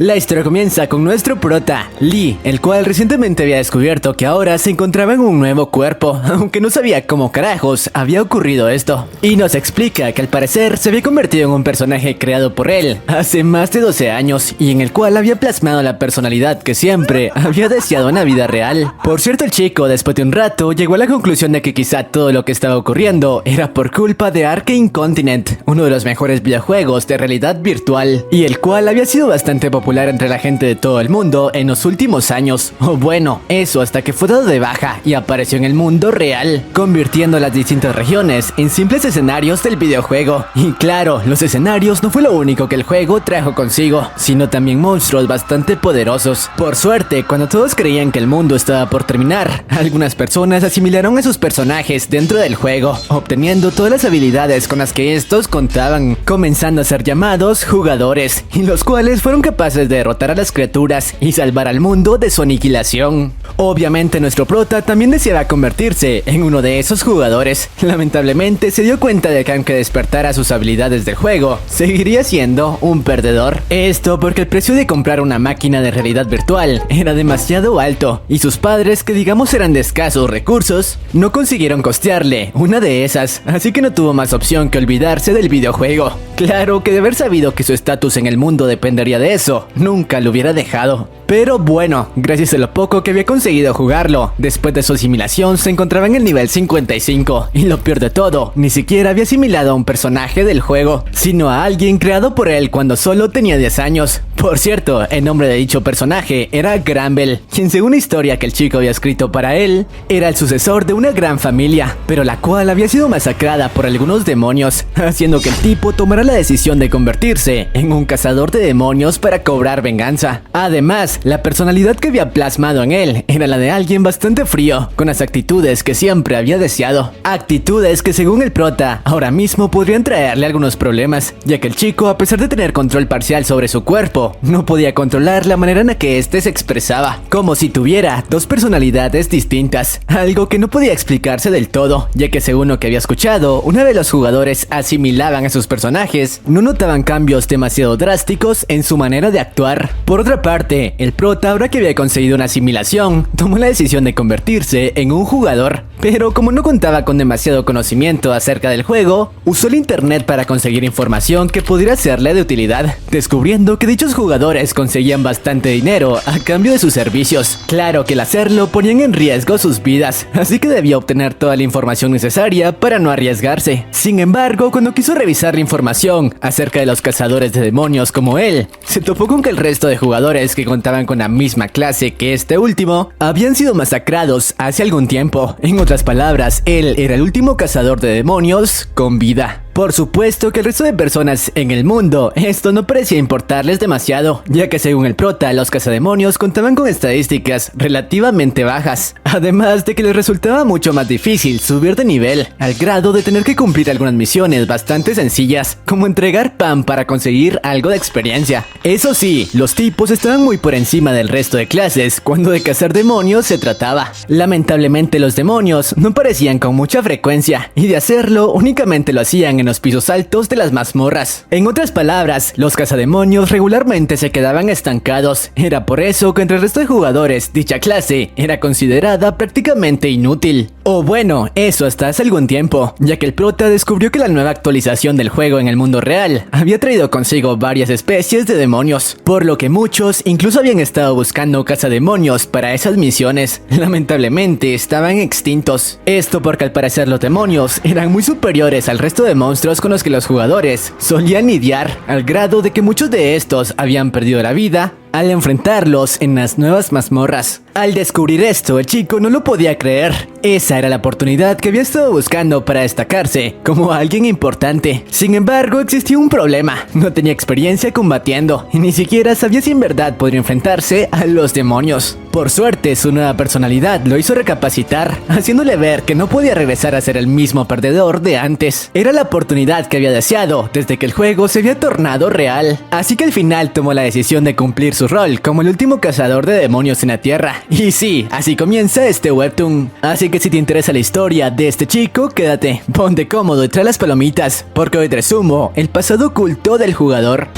La historia comienza con nuestro prota, Lee, el cual recientemente había descubierto que ahora se encontraba en un nuevo cuerpo, aunque no sabía cómo carajos había ocurrido esto. Y nos explica que al parecer se había convertido en un personaje creado por él hace más de 12 años y en el cual había plasmado la personalidad que siempre había deseado en la vida real. Por cierto, el chico, después de un rato, llegó a la conclusión de que quizá todo lo que estaba ocurriendo era por culpa de Arcane Continent, uno de los mejores videojuegos de realidad virtual, y el cual había sido bastante popular entre la gente de todo el mundo en los últimos años. O bueno, eso hasta que fue dado de baja y apareció en el mundo real, convirtiendo las distintas regiones en simples escenarios del videojuego. Y claro, los escenarios no fue lo único que el juego trajo consigo, sino también monstruos bastante poderosos. Por suerte, cuando todos creían que el mundo estaba por terminar, algunas personas asimilaron a sus personajes dentro del juego, obteniendo todas las habilidades con las que estos contaban, comenzando a ser llamados jugadores, y los cuales fueron capaces de derrotar a las criaturas y salvar al mundo de su aniquilación. Obviamente nuestro prota también deseaba convertirse en uno de esos jugadores. Lamentablemente se dio cuenta de que aunque despertara sus habilidades del juego, seguiría siendo un perdedor. Esto porque el precio de comprar una máquina de realidad virtual era demasiado alto y sus padres, que digamos eran de escasos recursos, no consiguieron costearle una de esas, así que no tuvo más opción que olvidarse del videojuego. Claro que de haber sabido que su estatus en el mundo dependería de eso, nunca lo hubiera dejado. Pero bueno, gracias a lo poco que había conseguido jugarlo, después de su asimilación se encontraba en el nivel 55, y lo peor de todo, ni siquiera había asimilado a un personaje del juego, sino a alguien creado por él cuando solo tenía 10 años. Por cierto, el nombre de dicho personaje era Granbell, quien según la historia que el chico había escrito para él, era el sucesor de una gran familia, pero la cual había sido masacrada por algunos demonios, haciendo que el tipo tomara la decisión de convertirse en un cazador de demonios para cobrar venganza. Además, la personalidad que había plasmado en él era la de alguien bastante frío, con las actitudes que siempre había deseado. Actitudes que según el prota, ahora mismo podrían traerle algunos problemas, ya que el chico, a pesar de tener control parcial sobre su cuerpo, no podía controlar la manera en la que éste se expresaba, como si tuviera dos personalidades distintas, algo que no podía explicarse del todo, ya que según lo que había escuchado, una vez los jugadores asimilaban a sus personajes, no notaban cambios demasiado drásticos en su manera de actuar. Por otra parte, el prota, ahora que había conseguido una asimilación, tomó la decisión de convertirse en un jugador, pero como no contaba con demasiado conocimiento acerca del juego, usó el internet para conseguir información que pudiera serle de utilidad, descubriendo que dichos jugadores conseguían bastante dinero a cambio de sus servicios. Claro que al hacerlo ponían en riesgo sus vidas, así que debía obtener toda la información necesaria para no arriesgarse. Sin embargo, cuando quiso revisar la información acerca de los cazadores de demonios como él, se topó con que el resto de jugadores que contaban con la misma clase que este último habían sido masacrados hace algún tiempo. En otras palabras, él era el último cazador de demonios con vida. Por supuesto que el resto de personas en el mundo esto no parecía importarles demasiado, ya que según el prota, los cazademonios contaban con estadísticas relativamente bajas, además de que les resultaba mucho más difícil subir de nivel, al grado de tener que cumplir algunas misiones bastante sencillas, como entregar pan para conseguir algo de experiencia. Eso sí, los tipos estaban muy por encima del resto de clases cuando de cazar demonios se trataba. Lamentablemente los demonios no aparecían con mucha frecuencia, y de hacerlo únicamente lo hacían en los pisos altos de las mazmorras. En otras palabras, los cazademonios regularmente se quedaban estancados. Era por eso que entre el resto de jugadores dicha clase era considerada prácticamente inútil. O bueno, eso hasta hace algún tiempo, ya que el prota descubrió que la nueva actualización del juego en el mundo real había traído consigo varias especies de demonios, por lo que muchos incluso habían estado buscando cazademonios para esas misiones. Lamentablemente estaban extintos. Esto porque al parecer los demonios eran muy superiores al resto de monstruos con los que los jugadores solían lidiar, al grado de que muchos de estos habían perdido la vida al enfrentarlos en las nuevas mazmorras. Al descubrir esto, el chico no lo podía creer. Esa era la oportunidad que había estado buscando para destacarse como alguien importante. Sin embargo, existía un problema. No tenía experiencia combatiendo y ni siquiera sabía si en verdad podría enfrentarse a los demonios. Por suerte, su nueva personalidad lo hizo recapacitar, haciéndole ver que no podía regresar a ser el mismo perdedor de antes. Era la oportunidad que había deseado desde que el juego se había tornado real. Así que al final tomó la decisión de cumplir su rol como el último cazador de demonios en la Tierra. Y sí, así comienza este webtoon. Así que si te interesa la historia de este chico, quédate, ponte cómodo y trae las palomitas, porque hoy te resumo el pasado oculto del jugador.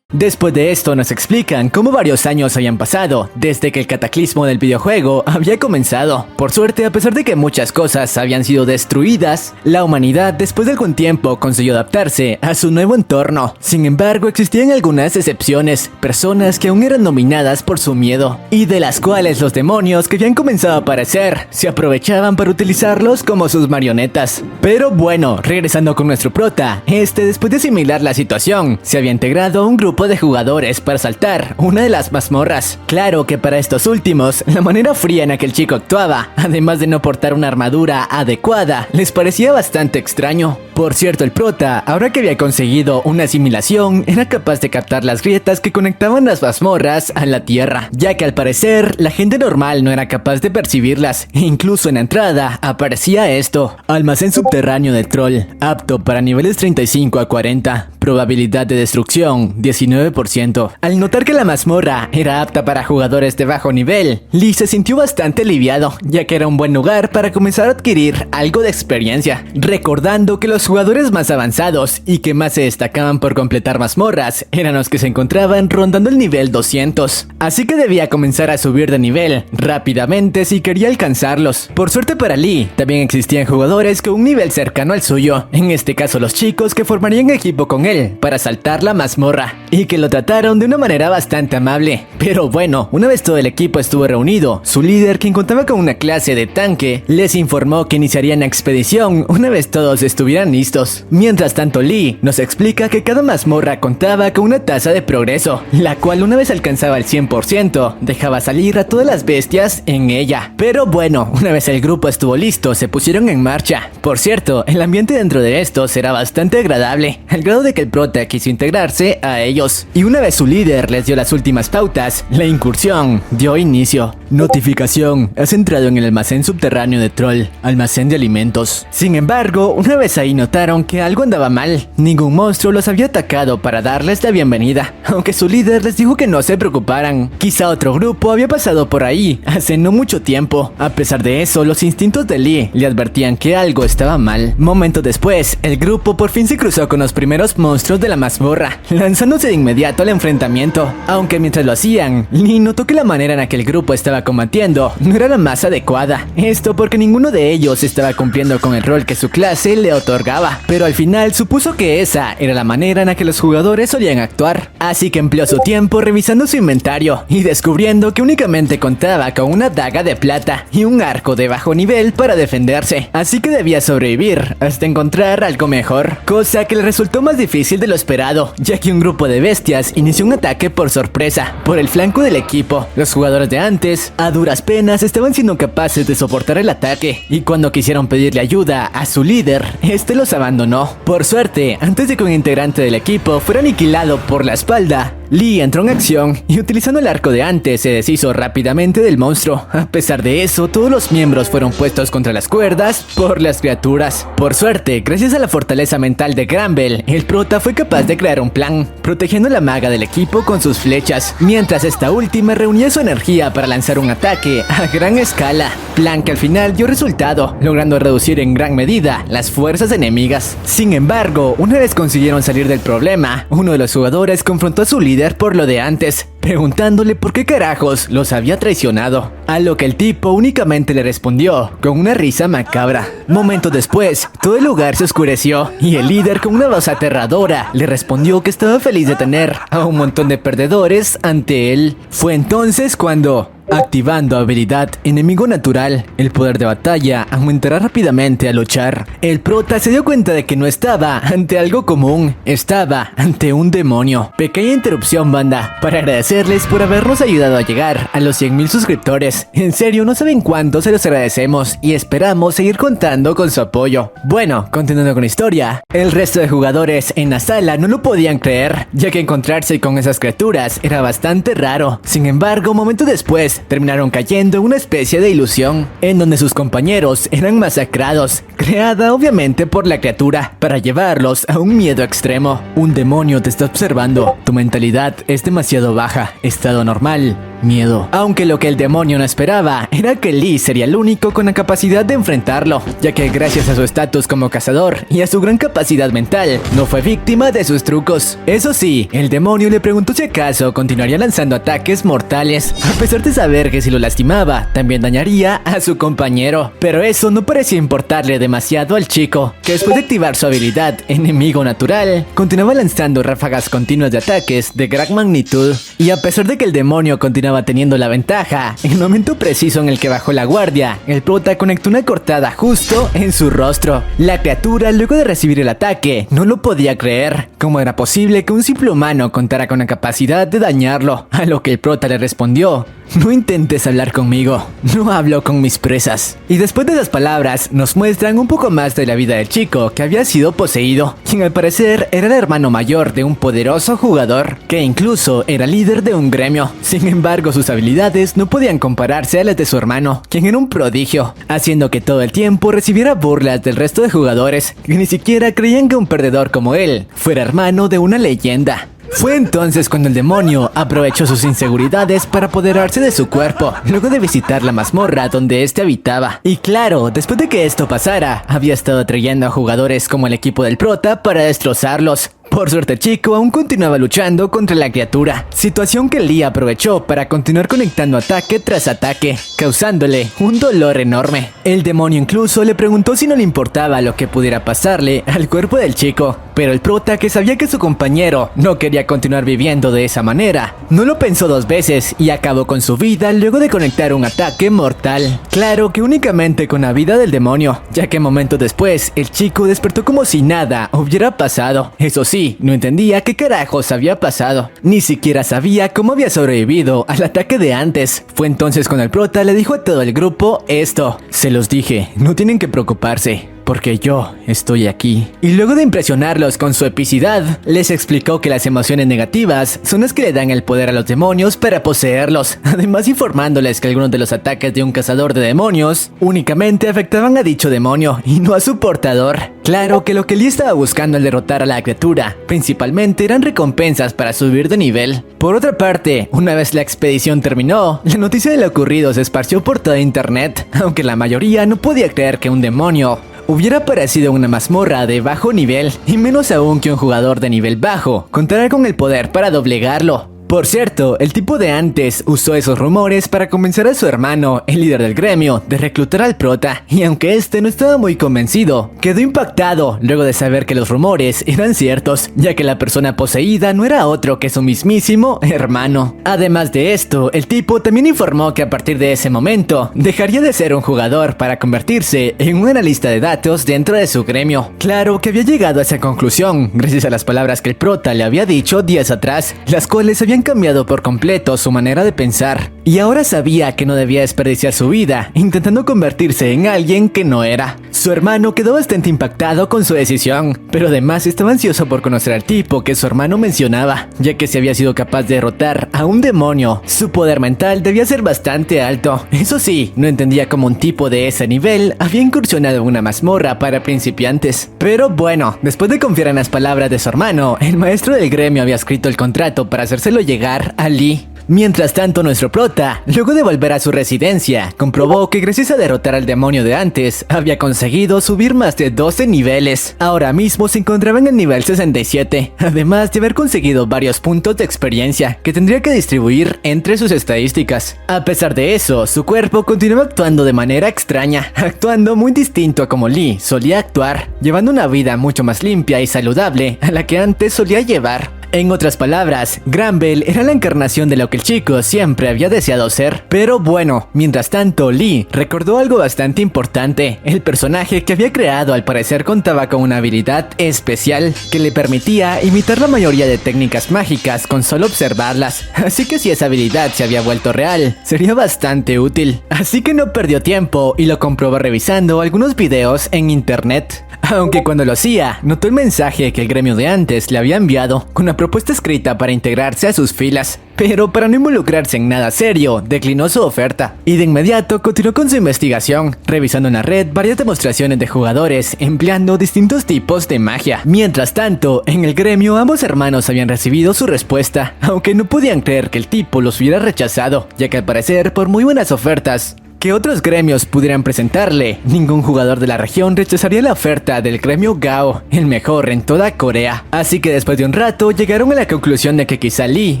Después de esto nos explican cómo varios años habían pasado desde que el cataclismo del videojuego había comenzado. Por suerte, a pesar de que muchas cosas habían sido destruidas, la humanidad después de algún tiempo consiguió adaptarse a su nuevo entorno. Sin embargo, existían algunas excepciones, personas que aún eran dominadas por su miedo, y de las cuales los demonios que habían comenzado a aparecer se aprovechaban para utilizarlos como sus marionetas. Pero bueno, regresando con nuestro prota, después de asimilar la situación, se había integrado a un grupo de jugadores para asaltar una de las mazmorras. Claro que para estos últimos, la manera fría en la que el chico actuaba, además de no portar una armadura adecuada, les parecía bastante extraño. Por cierto, el prota, ahora que había conseguido una asimilación, era capaz de captar las grietas que conectaban las mazmorras a la tierra, ya que al parecer la gente normal no era capaz de percibirlas, e incluso en la entrada aparecía esto: almacén subterráneo de troll, apto para niveles 35 a 40, probabilidad de destrucción 19%. Al notar que la mazmorra era apta para jugadores de bajo nivel, Lee se sintió bastante aliviado, ya que era un buen lugar para comenzar a adquirir algo de experiencia, recordando que los jugadores más avanzados y que más se destacaban por completar mazmorras eran los que se encontraban rondando el nivel 200, así que debía comenzar a subir de nivel rápidamente si quería alcanzarlos. Por suerte para Lee, también existían jugadores con un nivel cercano al suyo, en este caso los chicos que formarían equipo con él para saltar la mazmorra, y que lo trataron de una manera bastante amable. Pero bueno, una vez todo el equipo estuvo reunido, su líder, quien contaba con una clase de tanque, les informó que iniciarían la expedición una vez todos estuvieran listos. Mientras tanto, Lee nos explica que cada mazmorra contaba con una tasa de progreso, la cual una vez alcanzaba el 100%, dejaba salir a todas las bestias en ella. Pero bueno, una vez el grupo estuvo listo, se pusieron en marcha. Por cierto, el ambiente dentro de estos era bastante agradable, al grado de que el prota quiso integrarse a ellos. Y una vez su líder les dio las últimas pautas, la incursión dio inicio. Notificación: has entrado en el almacén subterráneo de troll, almacén de alimentos. Sin embargo, una vez ahí notaron que algo andaba mal. Ningún monstruo los había atacado para darles la bienvenida, aunque su líder les dijo que no se preocuparan. Quizá otro grupo había pasado por ahí hace no mucho tiempo. A pesar de eso, los instintos de Lee le advertían que algo estaba mal. Momentos después, el grupo por fin se cruzó con los primeros monstruos de la mazmorra, lanzándose de inmediato al enfrentamiento. Aunque mientras lo hacían, Lee notó que la manera en la que el grupo estaba combatiendo no era la más adecuada. Esto porque ninguno de ellos estaba cumpliendo con el rol que su clase le otorgaba, pero al final supuso que esa era la manera en la que los jugadores solían actuar. Así que empleó su tiempo revisando su inventario y descubriendo que únicamente contaba con una daga de plata y un arco de bajo nivel para defenderse, así que debía sobrevivir hasta encontrar algo mejor, cosa que le resultó más difícil de lo esperado, ya que un grupo de bestias inició un ataque por sorpresa por el flanco del equipo. Los jugadores de antes, a duras penas, estaban siendo capaces de soportar el ataque, y cuando quisieron pedirle ayuda a su líder, este los abandonó. Por suerte, antes de que un integrante del equipo fuera aniquilado por la espalda, Lee entró en acción y utilizando el arco de antes se deshizo rápidamente del monstruo. A pesar de eso, todos los miembros fueron puestos contra las cuerdas por las criaturas. Por suerte, gracias a la fortaleza mental de Granbel, el prota fue capaz de crear un plan, protegiendo a la maga del equipo con sus flechas, mientras esta última reunía su energía para lanzar un ataque a gran escala, plan que al final dio resultado, logrando reducir en gran medida las fuerzas enemigas. Sin embargo, una vez consiguieron salir del problema, uno de los jugadores confrontó a su líder por lo de antes, preguntándole por qué carajos los había traicionado, a lo que el tipo únicamente le respondió con una risa macabra. Momentos después, todo el lugar se oscureció y el líder, con una voz aterradora, le respondió que estaba feliz de tener a un montón de perdedores ante él. Fue entonces cuando, activando habilidad enemigo natural, el poder de batalla aumentará rápidamente al luchar. El prota se dio cuenta de que no estaba ante algo común, estaba ante un demonio. Pequeña interrupción, banda, para agradecerles por habernos ayudado a llegar a los 100,000 suscriptores. En serio, no saben cuánto se los agradecemos y esperamos seguir contando con su apoyo. Bueno, continuando con la historia, el resto de jugadores en la sala no lo podían creer, ya que encontrarse con esas criaturas era bastante raro. Sin embargo, momentos después, rumores terminaron cayendo en una especie de ilusión, en donde sus compañeros eran masacrados, creada obviamente por la criatura, para llevarlos a un miedo extremo. Un demonio te está observando, tu mentalidad es demasiado baja, estado normal, miedo. Aunque lo que el demonio no esperaba era que Lee sería el único con la capacidad de enfrentarlo, ya que gracias a su estatus como cazador y a su gran capacidad mental, no fue víctima de sus trucos. Eso sí, el demonio le preguntó si acaso continuaría lanzando ataques mortales, a pesar de saber que si lo lastimaba, también dañaría a su compañero. Pero eso no parecía importarle demasiado al chico, que después de activar su habilidad enemigo natural, continuaba lanzando ráfagas continuas de ataques de gran magnitud. Y a pesar de que el demonio continuaba teniendo la ventaja, en el momento preciso en el que bajó la guardia, el prota conectó una cortada justo en su rostro. La criatura, luego de recibir el ataque, no lo podía creer. ¿Cómo era posible que un simple humano contara con la capacidad de dañarlo? A lo que el prota le respondió: no intentes hablar conmigo, no hablo con mis presas. Y después de esas palabras, nos muestran un poco más de la vida del chico que había sido poseído, quien al parecer era el hermano mayor de un poderoso jugador, que incluso era líder de un gremio. Sin embargo, sus habilidades no podían compararse a las de su hermano, quien era un prodigio, haciendo que todo el tiempo recibiera burlas del resto de jugadores, que ni siquiera creían que un perdedor como él fuera hermano de una leyenda. Fue entonces cuando el demonio aprovechó sus inseguridades para apoderarse de su cuerpo, luego de visitar la mazmorra donde éste habitaba. Y claro, después de que esto pasara, había estado atrayendo a jugadores como el equipo del prota para destrozarlos. Por suerte el chico aún continuaba luchando contra la criatura, situación que Lee aprovechó para continuar conectando ataque tras ataque, causándole un dolor enorme. El demonio incluso le preguntó si no le importaba lo que pudiera pasarle al cuerpo del chico, pero el prota, que sabía que su compañero no quería continuar viviendo de esa manera, no lo pensó dos veces y acabó con su vida luego de conectar un ataque mortal. Claro que únicamente con la vida del demonio, ya que momentos después el chico despertó como si nada hubiera pasado. Eso sí, no entendía qué carajos había pasado, ni siquiera sabía cómo había sobrevivido al ataque de antes. Fue entonces cuando el prota le dijo a todo el grupo esto: se los dije, no tienen que preocuparse, porque yo estoy aquí. Y luego de impresionarlos con su epicidad, les explicó que las emociones negativas son las que le dan el poder a los demonios para poseerlos, además informándoles que algunos de los ataques de un cazador de demonios únicamente afectaban a dicho demonio y no a su portador. Claro que lo que Lee estaba buscando al derrotar a la criatura principalmente eran recompensas para subir de nivel. Por otra parte, una vez la expedición terminó, la noticia de lo ocurrido se esparció por toda internet, aunque la mayoría no podía creer que un demonio hubiera aparecido en una mazmorra de bajo nivel, y menos aún que un jugador de nivel bajo contara con el poder para doblegarlo. Por cierto, el tipo de antes usó esos rumores para convencer a su hermano, el líder del gremio, de reclutar al prota, y aunque este no estaba muy convencido, quedó impactado luego de saber que los rumores eran ciertos, ya que la persona poseída no era otro que su mismísimo hermano. Además de esto, el tipo también informó que a partir de ese momento dejaría de ser un jugador para convertirse en un analista de datos dentro de su gremio. Claro que había llegado a esa conclusión gracias a las palabras que el prota le había dicho días atrás, las cuales habían cambiado por completo su manera de pensar, y ahora sabía que no debía desperdiciar su vida intentando convertirse en alguien que no era. Su hermano quedó bastante impactado con su decisión, pero además estaba ansioso por conocer al tipo que su hermano mencionaba, ya que si había sido capaz de derrotar a un demonio, su poder mental debía ser bastante alto. Eso sí, no entendía cómo un tipo de ese nivel había incursionado en una mazmorra para principiantes. Pero bueno, después de confiar en las palabras de su hermano, el maestro del gremio había escrito el contrato para hacérselo llegar a Lee. Mientras tanto, nuestro prota, luego de volver a su residencia, comprobó que gracias a derrotar al demonio de antes, había conseguido subir más de 12 niveles. Ahora mismo se encontraba en el nivel 67, además de haber conseguido varios puntos de experiencia que tendría que distribuir entre sus estadísticas. A pesar de eso, su cuerpo continuaba actuando de manera extraña, actuando muy distinto a como Lee solía actuar, llevando una vida mucho más limpia y saludable a la que antes solía llevar. En otras palabras, Granbell era la encarnación de lo que el chico siempre había deseado ser. Pero bueno, mientras tanto, Lee recordó algo bastante importante. El personaje que había creado al parecer contaba con una habilidad especial que le permitía imitar la mayoría de técnicas mágicas con solo observarlas. Así que si esa habilidad se había vuelto real, sería bastante útil. Así que no perdió tiempo y lo comprobó revisando algunos videos en internet. Aunque cuando lo hacía, notó el mensaje que el gremio de antes le había enviado, con una propuesta escrita para integrarse a sus filas, pero para no involucrarse en nada serio, declinó su oferta y de inmediato continuó con su investigación, revisando en la red varias demostraciones de jugadores empleando distintos tipos de magia. Mientras tanto, en el gremio ambos hermanos habían recibido su respuesta, aunque no podían creer que el tipo los hubiera rechazado, ya que al parecer, por muy buenas ofertas que otros gremios pudieran presentarle, ningún jugador de la región rechazaría la oferta del gremio Gao, el mejor en toda Corea. Así que después de un rato llegaron a la conclusión de que quizá Lee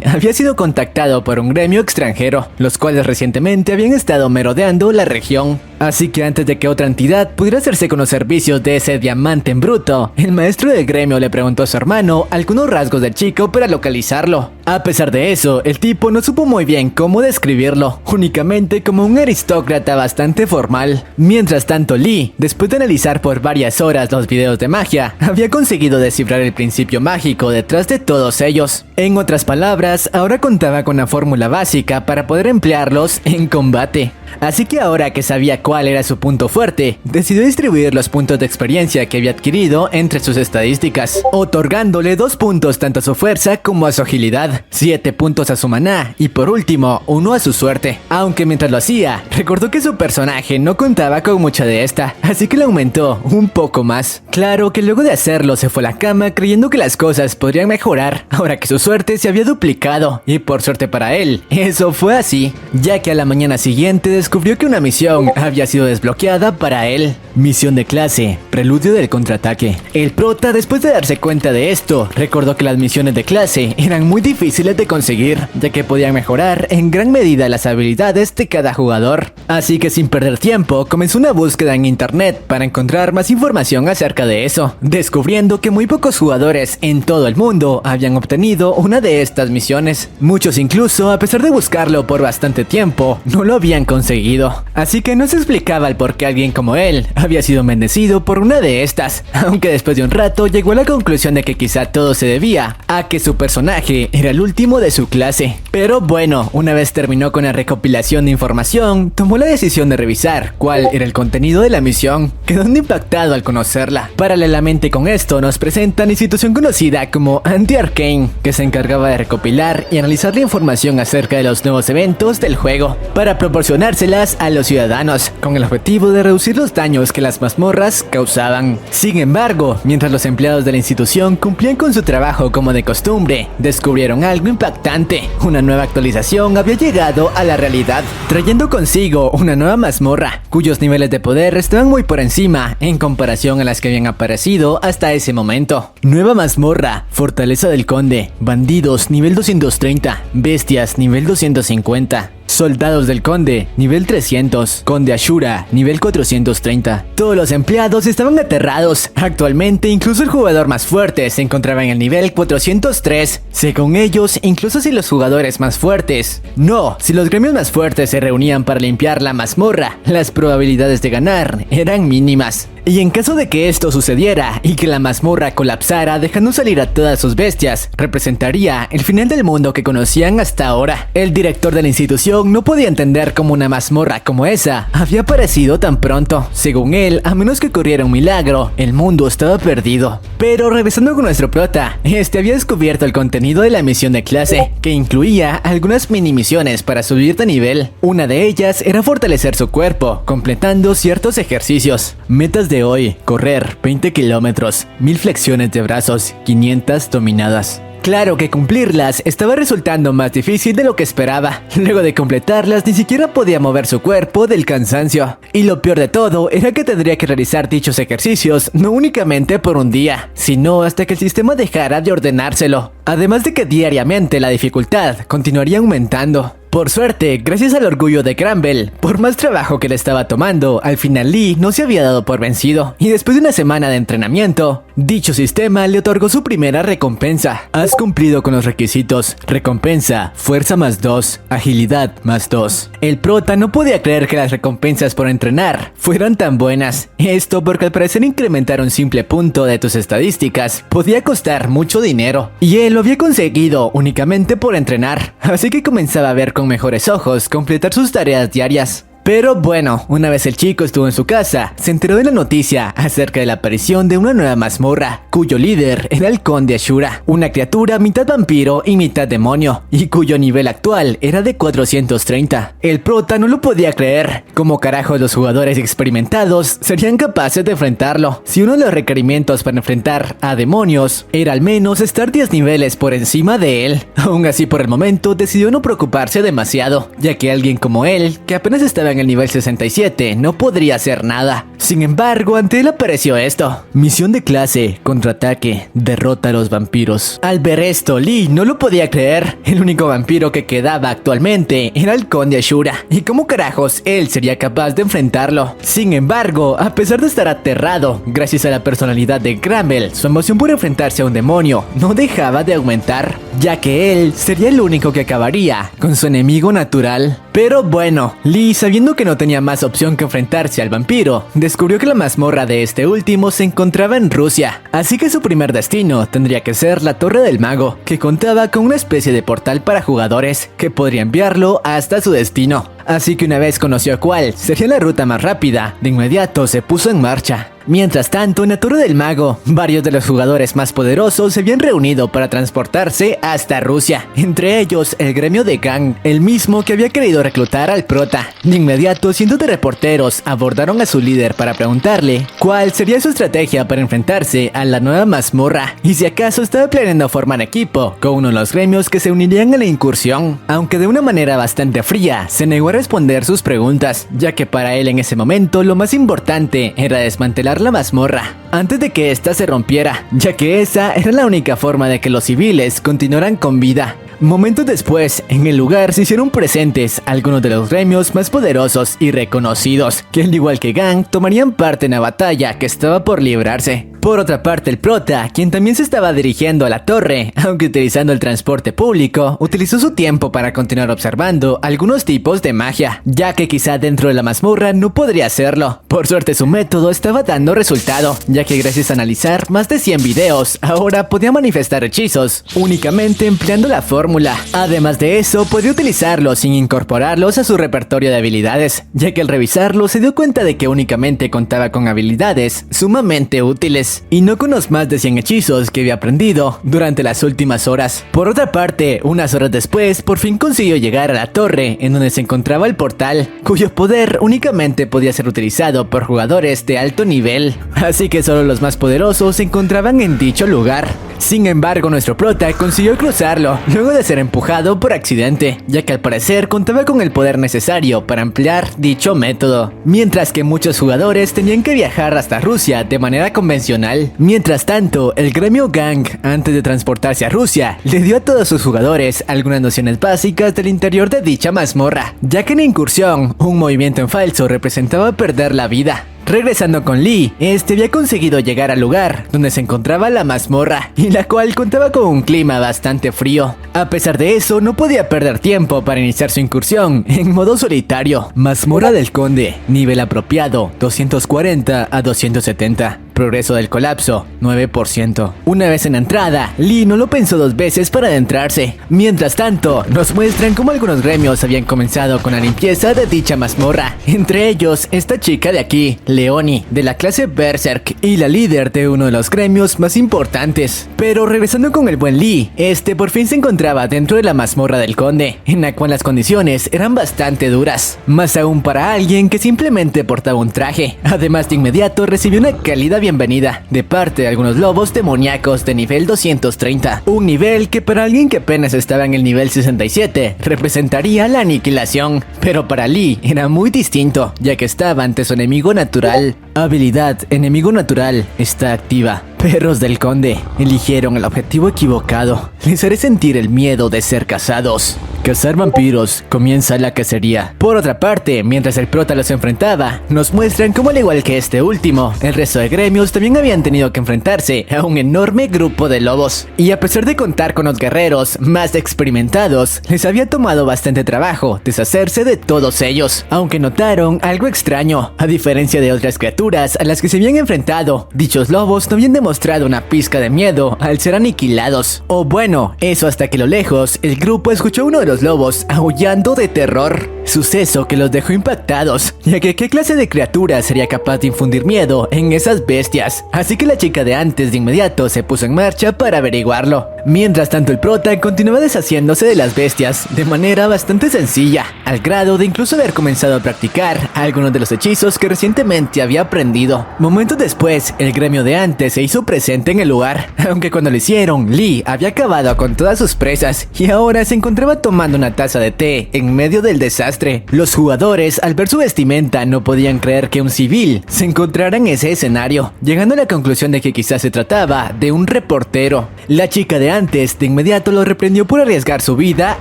había sido contactado por un gremio extranjero, los cuales recientemente habían estado merodeando la región. Así que antes de que otra entidad pudiera hacerse con los servicios de ese diamante en bruto, el maestro del gremio le preguntó a su hermano algunos rasgos del chico para localizarlo. A pesar de eso, el tipo no supo muy bien cómo describirlo, únicamente como un aristócrata bastante formal. Mientras tanto, Lee, después de analizar por varias horas los videos de magia, había conseguido descifrar el principio mágico detrás de todos ellos. En otras palabras, ahora contaba con la fórmula básica para poder emplearlos en combate. Así que ahora que sabía cuál era su punto fuerte, decidió distribuir los puntos de experiencia que había adquirido entre sus estadísticas, otorgándole 2 puntos tanto a su fuerza como a su agilidad, 7 puntos a su maná y por último 1 a su suerte. Aunque mientras lo hacía, recordó que su personaje no contaba con mucha de esta, así que le aumentó un poco más. Claro que luego de hacerlo se fue a la cama creyendo que las cosas podrían mejorar, ahora que su suerte se había duplicado, y por suerte para él, eso fue así, ya que a la mañana siguiente descubrió que una misión había sido desbloqueada para él. Misión de clase, preludio del contraataque. El prota, después de darse cuenta de esto, recordó que las misiones de clase eran muy difíciles de conseguir, ya que podían mejorar en gran medida las habilidades de cada jugador. Así que sin perder tiempo, comenzó una búsqueda en internet para encontrar más información acerca de eso, descubriendo que muy pocos jugadores en todo el mundo habían obtenido una de estas misiones. Muchos incluso, a pesar de buscarlo por bastante tiempo, no lo habían conseguido. Así que no se explicaba el por qué alguien como él había sido bendecido por una de estas, aunque después de un rato llegó a la conclusión de que quizá todo se debía a que su personaje era el último de su clase. Pero bueno, una vez terminó con la recopilación de información, tomó la decisión de revisar cuál era el contenido de la misión, quedando impactado al conocerla. Paralelamente con esto nos presentan la institución conocida como Anti-Arcane, que se encargaba de recopilar y analizar la información acerca de los nuevos eventos del juego, para proporcionárselas a los ciudadanos, con el objetivo de reducir los daños que las mazmorras causaban. Sin embargo, mientras los empleados de la institución cumplían con su trabajo como de costumbre, descubrieron algo impactante. Una nueva actualización había llegado a la realidad, trayendo consigo una nueva mazmorra, cuyos niveles de poder estaban muy por encima en comparación a las que habían aparecido hasta ese momento. Nueva mazmorra, Fortaleza del Conde, bandidos nivel 230, bestias nivel 250. Soldados del Conde, nivel 300. Conde Ashura, nivel 430. Todos los empleados estaban aterrados. Actualmente, incluso el jugador más fuerte se encontraba en el nivel 403. Según ellos, incluso si los jugadores más fuertes... No, si los gremios más fuertes se reunían para limpiar la mazmorra, las probabilidades de ganar eran mínimas. Y en caso de que esto sucediera y que la mazmorra colapsara dejando salir a todas sus bestias, representaría el final del mundo que conocían hasta ahora. El director de la institución no podía entender cómo una mazmorra como esa había aparecido tan pronto. Según él, a menos que ocurriera un milagro, el mundo estaba perdido. Pero regresando con nuestro prota, este había descubierto el contenido de la misión de clase, que incluía algunas mini misiones para subir de nivel. Una de ellas era fortalecer su cuerpo, completando ciertos ejercicios. Metas de hoy: correr 20 kilómetros, 1000 flexiones de brazos, 500 dominadas. Claro que cumplirlas estaba resultando más difícil de lo que esperaba. Luego de completarlas, ni siquiera podía mover su cuerpo del cansancio. Y lo peor de todo era que tendría que realizar dichos ejercicios no únicamente por un día, sino hasta que el sistema dejara de ordenárselo. Además de que diariamente la dificultad continuaría aumentando. Por suerte, gracias al orgullo de Granbell, por más trabajo que le estaba tomando, al final Lee no se había dado por vencido, y después de una semana de entrenamiento, dicho sistema le otorgó su primera recompensa. Has cumplido con los requisitos. Recompensa: fuerza más 2, agilidad más 2. El prota no podía creer que las recompensas por entrenar fueran tan buenas. Esto porque al parecer incrementar un simple punto de tus estadísticas podía costar mucho dinero, y él lo había conseguido únicamente por entrenar, así que comenzaba a ver con mejores ojos completar sus tareas diarias. Pero bueno, una vez el chico estuvo en su casa, se enteró de la noticia acerca de la aparición de una nueva mazmorra, cuyo líder era el Conde Ashura, una criatura mitad vampiro y mitad demonio, y cuyo nivel actual era de 430. El prota no lo podía creer. ¿Cómo carajos los jugadores experimentados serían capaces de enfrentarlo? Si uno de los requerimientos para enfrentar a demonios era al menos estar 10 niveles por encima de él. Aún así, por el momento decidió no preocuparse demasiado, ya que alguien como él, que apenas estaba en el nivel 67, no podría hacer nada. Sin embargo, ante él apareció esto: misión de clase, contraataque, derrota a los vampiros. Al ver esto, Lee no lo podía creer. El único vampiro que quedaba actualmente era el Conde Ashura, y cómo carajos él sería capaz de enfrentarlo. Sin embargo, a pesar de estar aterrado, gracias a la personalidad de Gramble, su emoción por enfrentarse a un demonio no dejaba de aumentar, ya que él sería el único que acabaría con su enemigo natural. Pero bueno, Lee, sabiendo que no tenía más opción que enfrentarse al vampiro, descubrió que la mazmorra de este último se encontraba en Rusia, así que su primer destino tendría que ser la Torre del Mago, que contaba con una especie de portal para jugadores que podría enviarlo hasta su destino. Así que una vez conoció cuál sería la ruta más rápida, de inmediato se puso en marcha. Mientras tanto, en la Torre del Mago, varios de los jugadores más poderosos se habían reunido para transportarse hasta Rusia, entre ellos el gremio de Gang, el mismo que había querido reclutar al prota. De inmediato, cientos de reporteros abordaron a su líder para preguntarle cuál sería su estrategia para enfrentarse a la nueva mazmorra, y si acaso estaba planeando formar equipo con uno de los gremios que se unirían a la incursión, aunque de una manera bastante fría, se negó a responder sus preguntas, ya que para él en ese momento lo más importante era desmantelar la mazmorra antes de que ésta se rompiera, ya que esa era la única forma de que los civiles continuaran con vida. Momentos después, en el lugar se hicieron presentes algunos de los gremios más poderosos y reconocidos, que al igual que Gang, tomarían parte en la batalla que estaba por librarse. Por otra parte, el prota, quien también se estaba dirigiendo a la torre, aunque utilizando el transporte público, utilizó su tiempo para continuar observando algunos tipos de magia, ya que quizá dentro de la mazmorra no podría hacerlo. Por suerte, su método estaba dando resultado, ya que gracias a analizar más de 100 videos, ahora podía manifestar hechizos únicamente empleando la fórmula. Además de eso, podía utilizarlos sin incorporarlos a su repertorio de habilidades, ya que al revisarlo se dio cuenta de que únicamente contaba con habilidades sumamente útiles, y no con los más de 100 hechizos que había aprendido durante las últimas horas. Por otra parte, unas horas después, por fin consiguió llegar a la torre en donde se encontraba el portal, cuyo poder únicamente podía ser utilizado por jugadores de alto nivel, así que solo los más poderosos se encontraban en dicho lugar. Sin embargo, nuestro prota consiguió cruzarlo, luego de ser empujado por accidente, ya que al parecer contaba con el poder necesario para emplear dicho método, mientras que muchos jugadores tenían que viajar hasta Rusia de manera convencional. Mientras tanto, el gremio Gang, antes de transportarse a Rusia, le dio a todos sus jugadores algunas nociones básicas del interior de dicha mazmorra, ya que en la incursión, un movimiento en falso representaba perder la vida. Regresando con Lee, este había conseguido llegar al lugar donde se encontraba la mazmorra, y la cual contaba con un clima bastante frío. A pesar de eso, no podía perder tiempo para iniciar su incursión en modo solitario. Mazmorra del Conde, nivel apropiado, 240 a 270. Progreso del colapso, 9%. Una vez en la entrada, Lee no lo pensó dos veces para adentrarse. Mientras tanto, nos muestran cómo algunos gremios habían comenzado con la limpieza de dicha mazmorra. Entre ellos, esta chica de aquí, Leonie, de la clase Berserk, y la líder de uno de los gremios más importantes. Pero regresando con el buen Lee, este por fin se encontraba dentro de la mazmorra del conde, en la cual las condiciones eran bastante duras, más aún para alguien que simplemente portaba un traje. Además, de inmediato recibió una cálida bienvenida de parte de algunos lobos demoníacos de nivel 230, un nivel que para alguien que apenas estaba en el nivel 67 representaría la aniquilación, pero para Lee era muy distinto, ya que estaba ante su enemigo natural. Habilidad enemigo natural está activa. Perros del conde eligieron el objetivo equivocado. Les haré sentir el miedo de ser cazados. Cazar vampiros, comienza la cacería. Por otra parte, mientras el prota los enfrentaba, nos muestran cómo al igual que este último, el resto de gremios también habían tenido que enfrentarse a un enorme grupo de lobos. Y a pesar de contar con los guerreros más experimentados, les había tomado bastante trabajo deshacerse de todos ellos. Aunque notaron algo extraño, a diferencia de otras criaturas a las que se habían enfrentado, dichos lobos no habían demostrado una pizca de miedo al ser aniquilados. O bueno, eso hasta que a lo lejos, el grupo escuchó a uno de los lobos aullando de terror. suceso que los dejó impactados, ya que qué clase de criatura sería capaz de infundir miedo en esas bestias. Así que la chica de antes de inmediato se puso en marcha para averiguarlo. Mientras tanto el prota continuaba deshaciéndose de las bestias de manera bastante sencilla, al grado de incluso haber comenzado a practicar algunos de los hechizos que recientemente había aprendido. Momentos después, el gremio de antes se hizo presente en el lugar, aunque cuando lo hicieron, Lee había acabado con todas sus presas y ahora se encontraba tomando una taza de té en medio del desastre. Los jugadores, al ver su vestimenta, no podían creer que un civil se encontrara en ese escenario, llegando a la conclusión de que quizás se trataba de un reportero. La chica de antes de inmediato lo reprendió por arriesgar su vida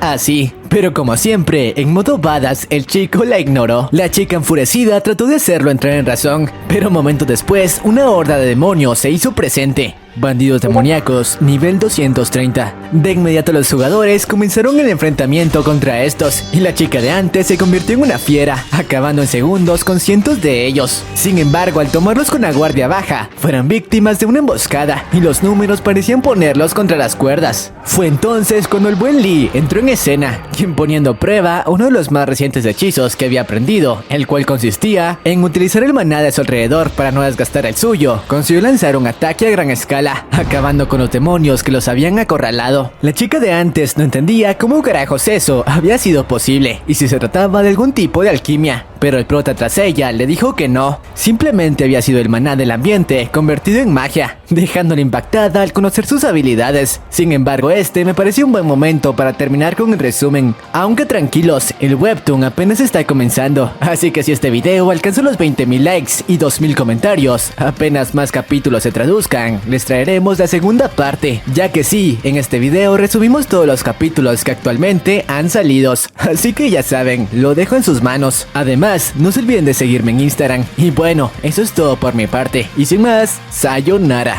así, pero como siempre, en modo badass, el chico la ignoró. La chica enfurecida trató de hacerlo entrar en razón, pero momentos después, una horda de demonios se hizo presente. Bandidos demoníacos, nivel 230. De inmediato los jugadores comenzaron el enfrentamiento contra estos, y la chica de antes se convirtió en una fiera, acabando en segundos con cientos de ellos. Sin embargo, al tomarlos con la guardia baja, fueron víctimas de una emboscada, y los números parecían ponerlos contra las cuerdas. Fue entonces cuando el buen Lee entró en escena, quien poniendo a prueba uno de los más recientes hechizos que había aprendido, el cual consistía en utilizar el maná de su alrededor para no desgastar el suyo, consiguió lanzar un ataque a gran escala, acabando con los demonios que los habían acorralado. La chica de antes no entendía cómo carajos eso había sido posible y si se trataba de algún tipo de alquimia, pero el prota tras ella le dijo que no, simplemente había sido el maná del ambiente convertido en magia, dejándola impactada al conocer sus habilidades. Sin embargo, este me pareció un buen momento para terminar con el resumen. Aunque tranquilos, el webtoon apenas está comenzando, así que si este video alcanzó los 20,000 likes y 2,000 comentarios, apenas más capítulos se traduzcan, les traeremos la segunda parte, ya que sí, en este video resumimos todos los capítulos que actualmente han salido, así que ya saben, lo dejo en sus manos. Además, no se olviden de seguirme en Instagram, y bueno, eso es todo por mi parte, y sin más, sayonara.